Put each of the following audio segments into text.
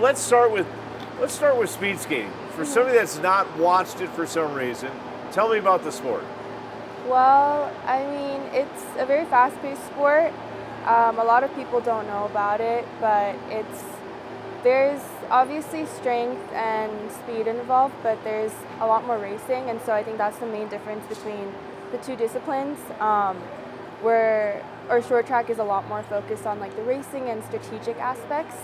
let's start with speed skating. For somebody that's not watched it for some reason, tell me about the sport. Well, I mean, it's a very fast-paced sport. A lot of people don't know about it, but there's obviously strength and speed involved, but there's a lot more racing, and so I think that's the main difference between the two disciplines. Where our short track is a lot more focused on like the racing and strategic aspects,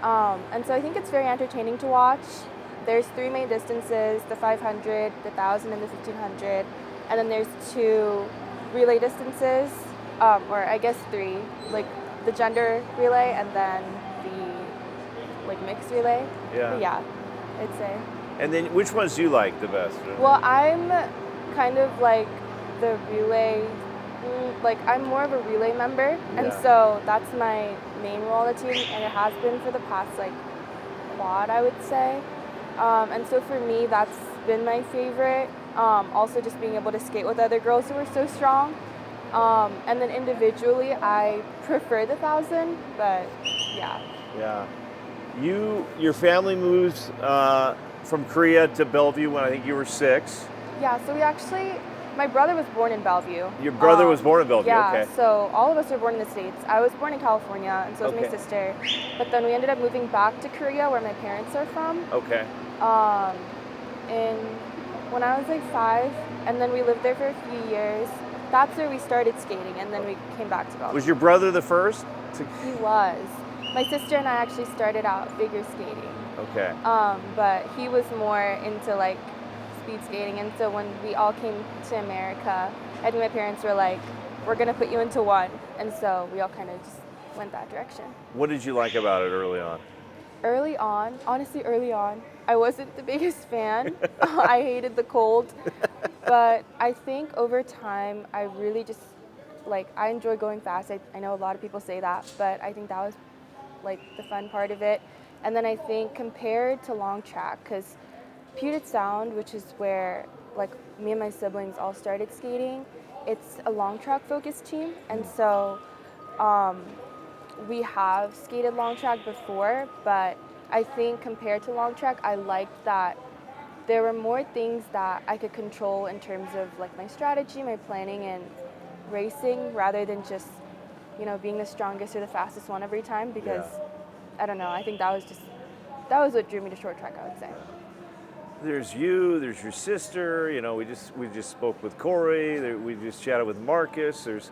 and so I think it's very entertaining to watch. There's three main distances: the 500, the 1,000, and the 1,500, and then there's two relay distances, or I guess three, like the gender relay and then the like mixed relay. Yeah. But yeah, I'd say. And then which ones do you like the best? Well, I'm kind of like the relay, like I'm more of a relay member, and so that's my main role on the team, and it has been for the past like quad, I would say. And so for me, that's been my favorite. Also just being able to skate with other girls who are so strong. And then individually, I prefer the 1,000, but yeah. Yeah. Your family moves from Korea to Bellevue when I think you were 6. Yeah, so my brother was born in Bellevue. Your brother was born in Bellevue, yeah, okay. So all of us were born in the States. I was born in California, and so was my sister. But then we ended up moving back to Korea, where my parents are from. Okay. When I was like 5, and then we lived there for a few years. That's where we started skating, and then we came back to Bellevue. Was your brother the first? He was. My sister and I actually started out figure skating. Okay. But he was more into like speed skating, and so when we all came to America, I think my parents were like, we're gonna put you into one, and so we all kind of just went that direction. What did you like about it early on? Early on, I wasn't the biggest fan. I hated the cold, but I think over time, I really just, like, I enjoy going fast. I know a lot of people say that, but I think that was like the fun part of it. And then I think compared to long track, because Puget Sound, which is where like me and my siblings all started skating, it's a long track focused team, and so we have skated long track before, but I think compared to long track, I liked that there were more things that I could control in terms of like my strategy, my planning, and racing, rather than just, you know, being the strongest or the fastest one every time, because I don't know, I think that was what drew me to short track, I would say. There's you, there's your sister, you know, we just spoke with Corey, we just chatted with Marcus, there's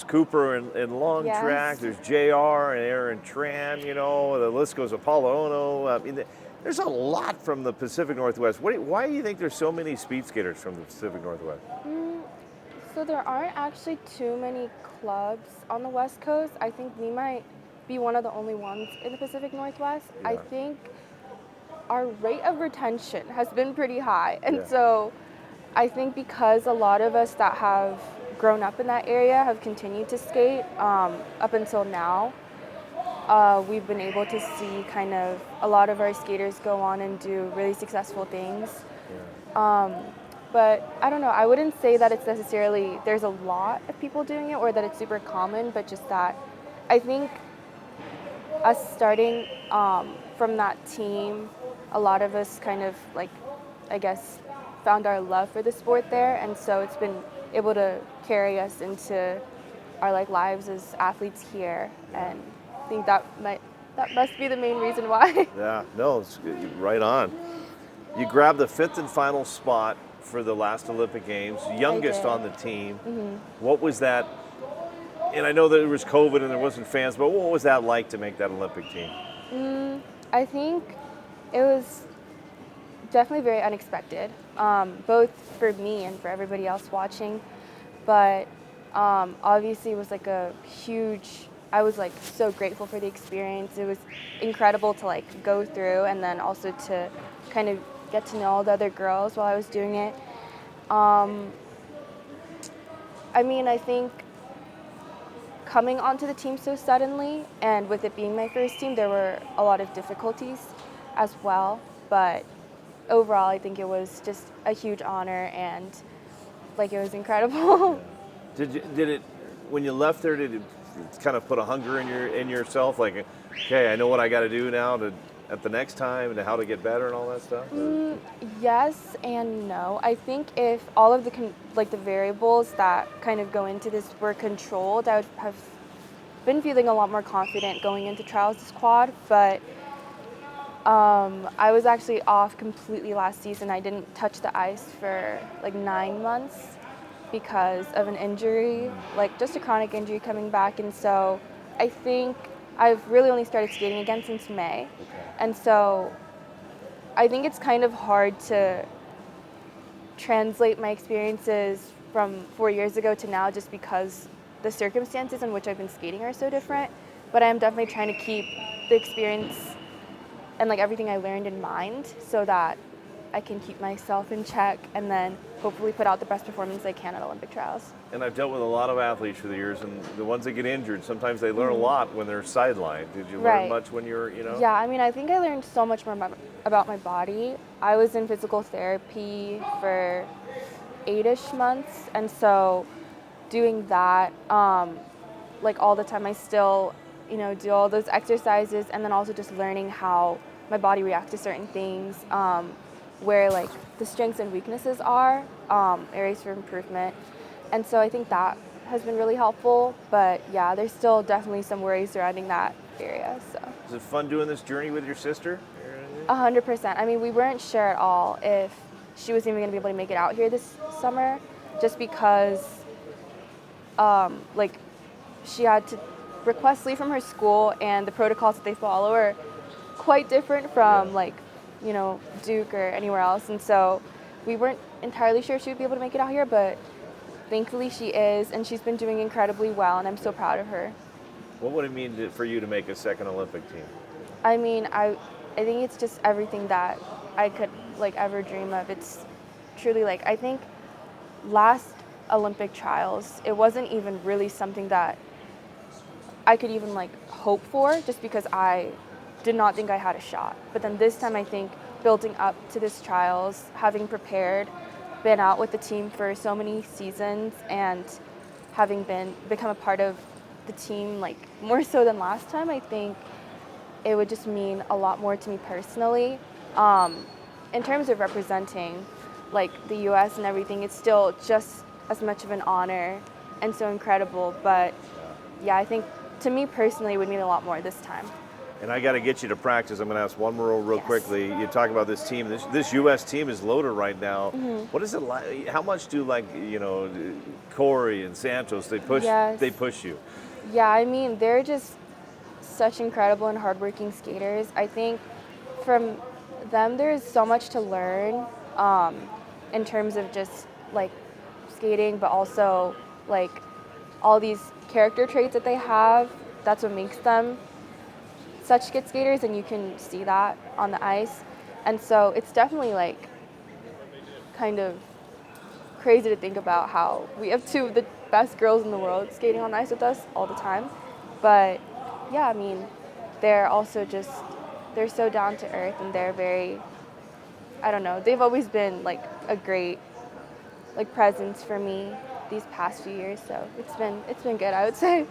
Cooper in long track, there's JR and Aaron Tran, you know, the list goes Apollo Ono. I mean, there's a lot from the Pacific Northwest. Why do you think there's so many speed skaters from the Pacific Northwest? So there aren't actually too many clubs on the West Coast. I think we might be one of the only ones in the Pacific Northwest. Yeah. I think our rate of retention has been pretty high. And so I think because a lot of us that have grown up in that area have continued to skate up until now, we've been able to see kind of a lot of our skaters go on and do really successful things. But I don't know, I wouldn't say that it's necessarily, there's a lot of people doing it or that it's super common, but just that I think us starting from that team, a lot of us kind of like, I guess, found our love for the sport there, and so it's been able to carry us into our like lives as athletes here, and I think that must be the main reason why. Yeah, no, it's right on. You grabbed the 5th and final spot for the last Olympic Games, youngest on the team. Mm-hmm. What was that? And I know that there was COVID and there wasn't fans, but what was that like to make that Olympic team? I think it was definitely very unexpected, both for me and for everybody else watching. But obviously it was like a huge, I was like so grateful for the experience. It was incredible to like go through, and then also to kind of get to know all the other girls while I was doing it. I mean, I think coming onto the team so suddenly, and with it being my first team, there were a lot of difficulties as well. But overall, I think it was just a huge honor, and like it was incredible. Did it when you left there? Did it kind of put a hunger in yourself? Like, okay, I know what I got to do now to at the next time and how to get better and all that stuff? Yes and no. I think if all of the the variables that kind of go into this were controlled, I would have been feeling a lot more confident going into trials this quad. But I was actually off completely last season. I didn't touch the ice for like 9 months because of an injury, like just a chronic injury coming back. And so I think I've really only started skating again since May. Okay. And so I think it's kind of hard to translate my experiences from 4 years ago to now just because the circumstances in which I've been skating are so different. But I am definitely trying to keep the experience and like everything I learned in mind so that I can keep myself in check and then hopefully put out the best performance I can at Olympic trials. And I've dealt with a lot of athletes through the years, and the ones that get injured, sometimes they learn a lot when they're sidelined. Did you learn much when you're, Yeah, I mean, I think I learned so much more about my body. I was in physical therapy for 8-ish months, and so doing that, like all the time, I still, do all those exercises, and then also just learning how my body reacts to certain things, where like the strengths and weaknesses are, areas for improvement. And so I think that has been really helpful, but yeah, there's still definitely some worries surrounding that area. So. Is it fun doing this journey with your sister? 100%. I mean, we weren't sure at all if she was even going to be able to make it out here this summer, just because, like, she had to request leave from her school, and the protocols that they follow are quite different from Duke or anywhere else. And so we weren't entirely sure if she would be able to make it out here, but thankfully she is, and she's been doing incredibly well, and I'm so proud of her. What would it mean for you to make a second Olympic team? I mean, I think it's just everything that I could ever dream of. It's truly I think last Olympic trials, it wasn't even really something that I could even hope for, just because I did not think I had a shot. But then this time, I think building up to this trials, having prepared, been out with the team for so many seasons, and having become a part of the team more so than last time, I think it would just mean a lot more to me personally. In terms of representing the U.S. and everything, it's still just as much of an honor and so incredible. But yeah, I think to me personally, it would mean a lot more this time. And I got to get you to practice. I'm going to ask one more real quickly. You talk about this team. This U.S. team is loaded right now. Mm-hmm. What is it like? How much do Corey and Santos, they push you? Yeah, I mean, they're just such incredible and hardworking skaters. I think from them, there's so much to learn in terms of just skating, but also all these character traits that they have. That's what makes them such good skaters, and you can see that on the ice. And so it's definitely kind of crazy to think about how we have two of the best girls in the world skating on ice with us all the time. But yeah, I mean, they're also they're so down to earth, and they're very, I don't know, they've always been a great presence for me these past few years. So it's been good, I would say.